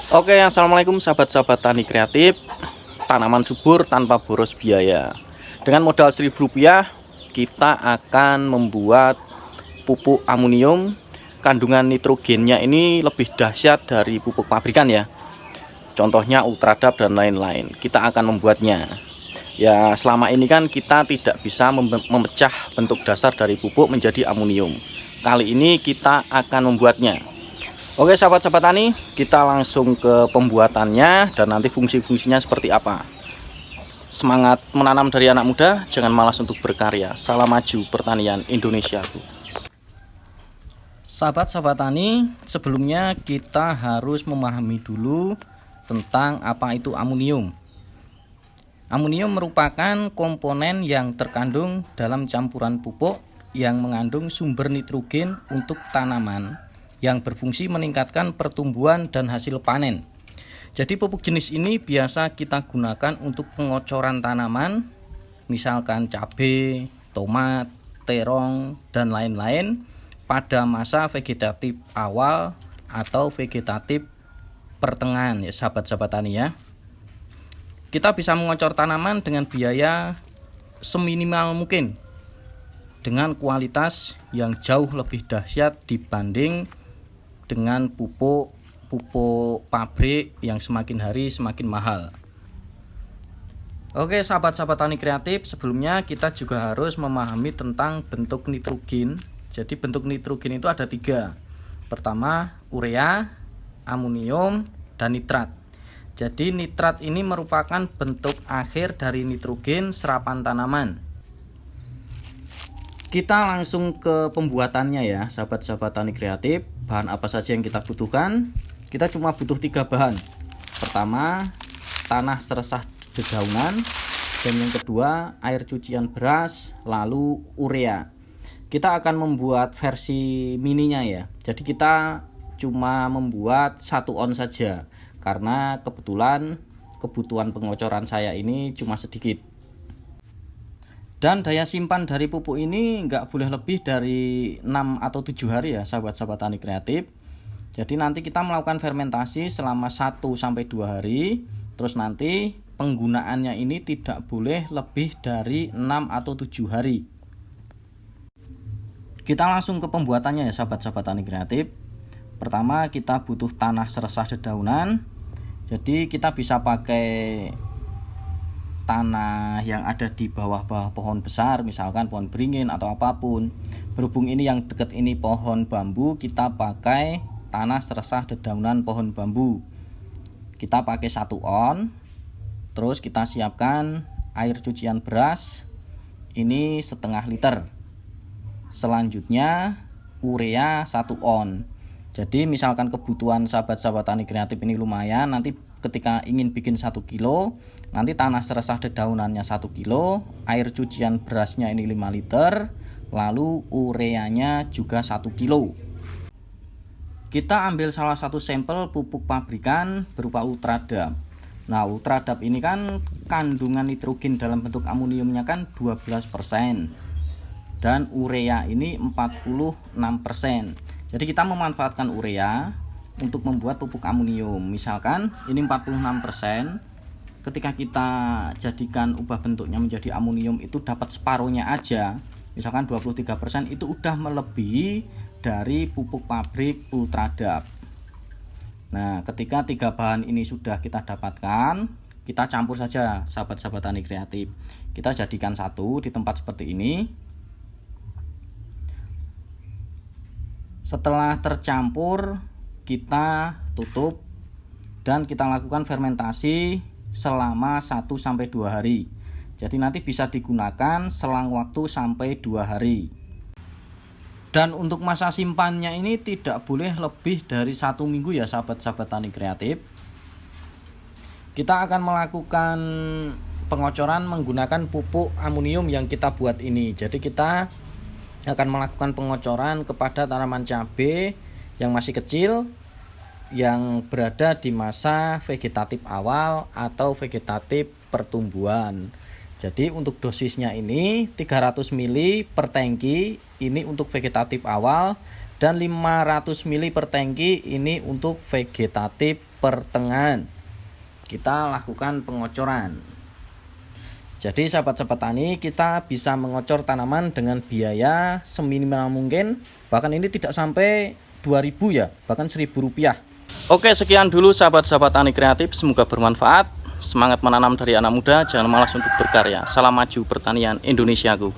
Oke, assalamualaikum sahabat-sahabat tani kreatif. Tanaman subur tanpa boros biaya. Dengan modal Rp1.000 kita akan membuat pupuk amonium. Kandungan nitrogennya ini lebih dahsyat dari pupuk pabrikan ya. Contohnya Ultradap dan lain-lain. Kita akan membuatnya. Ya, selama ini kan kita tidak bisa memecah bentuk dasar dari pupuk menjadi amonium. Kali ini kita akan membuatnya. Oke sahabat-sahabat tani, kita langsung ke pembuatannya dan nanti fungsi-fungsinya seperti apa. Semangat menanam dari anak muda, jangan malas untuk berkarya. Salam maju pertanian Indonesia. Sahabat-sahabat tani, sebelumnya kita harus memahami dulu tentang apa itu amonium. Amonium merupakan komponen yang terkandung dalam campuran pupuk yang mengandung sumber nitrogen untuk tanaman yang berfungsi meningkatkan pertumbuhan dan hasil panen. Jadi pupuk jenis ini biasa kita gunakan untuk pengocoran tanaman, misalkan cabai, tomat, terong, dan lain-lain pada masa vegetatif awal atau vegetatif pertengahan ya sahabat-sahabat tani ya. Kita bisa mengocor tanaman dengan biaya seminimal mungkin dengan kualitas yang jauh lebih dahsyat dibanding dengan pupuk pabrik yang semakin hari semakin mahal. Oke sahabat-sahabat tani kreatif, sebelumnya kita juga harus memahami tentang bentuk nitrogen. Jadi bentuk nitrogen itu ada 3. Pertama urea, amonium, dan nitrat. Jadi nitrat ini merupakan bentuk akhir dari nitrogen serapan tanaman. Kita langsung ke pembuatannya ya sahabat-sahabat tani kreatif. Bahan apa saja yang kita butuhkan? Kita cuma butuh 3 bahan. Pertama, tanah seresah dedaunan, dan yang kedua air cucian beras, lalu urea. Kita akan membuat versi mininya ya. Jadi kita cuma membuat 1 on saja karena kebetulan kebutuhan pengocoran saya ini cuma sedikit. Dan daya simpan dari pupuk ini nggak boleh lebih dari 6 atau 7 hari ya sahabat-sahabat tani kreatif. Jadi nanti kita melakukan fermentasi selama 1-2 hari. Terus nanti penggunaannya ini tidak boleh lebih dari 6 atau 7 hari. Kita langsung ke pembuatannya ya sahabat-sahabat tani kreatif. Pertama kita butuh tanah seresah dedaunan. Jadi kita bisa pakai tanah yang ada di bawah-bawah pohon besar, misalkan pohon beringin atau apapun. Berhubung ini yang dekat ini pohon bambu, kita pakai tanah seresah dedaunan pohon bambu. Kita pakai 1 on. Terus kita siapkan air cucian beras ini 1/2 liter. Selanjutnya urea 1 on. Jadi misalkan kebutuhan sahabat-sahabat tani kreatif ini lumayan, nanti ketika ingin bikin 1 kilo, nanti tanah seresah dedaunannya 1 kilo, air cucian berasnya ini 5 liter, lalu ureanya juga 1 kilo. Kita ambil salah satu sampel pupuk pabrikan berupa Ultradap. Nah Ultradap ini kan kandungan nitrogen dalam bentuk amoniumnya kan 12%, dan urea ini 46%. Jadi kita memanfaatkan urea untuk membuat pupuk amonium. Misalkan ini 46%, ketika kita jadikan ubah bentuknya menjadi amonium itu dapat separuhnya aja. Misalkan 23%, itu udah melebihi dari pupuk pabrik Ultradap. Nah, ketika 3 bahan ini sudah kita dapatkan, kita campur saja sahabat-sahabat tani kreatif. Kita jadikan satu di tempat seperti ini. Setelah tercampur, kita tutup dan kita lakukan fermentasi selama 1-2 hari. Jadi nanti bisa digunakan selang waktu sampai 2 hari. Dan untuk masa simpannya ini tidak boleh lebih dari 1 minggu ya sahabat-sahabat tani kreatif. Kita akan melakukan pengocoran menggunakan pupuk amonium yang kita buat ini. Jadi kita akan melakukan pengocoran kepada tanaman cabai yang masih kecil, yang berada di masa vegetatif awal atau vegetatif pertumbuhan. Jadi untuk dosisnya ini 300 ml per tangki ini untuk vegetatif awal, dan 500 ml per tangki ini untuk vegetatif pertengahan kita lakukan pengocoran. Jadi sahabat-sahabat tani, kita bisa mengocor tanaman dengan biaya seminimal mungkin, bahkan ini tidak sampai 2.000 ya, bahkan Rp1.000. Oke, sekian dulu sahabat-sahabat tani kreatif, semoga bermanfaat. Semangat menanam dari anak muda, jangan malas untuk berkarya. Salam maju pertanian Indonesiaku.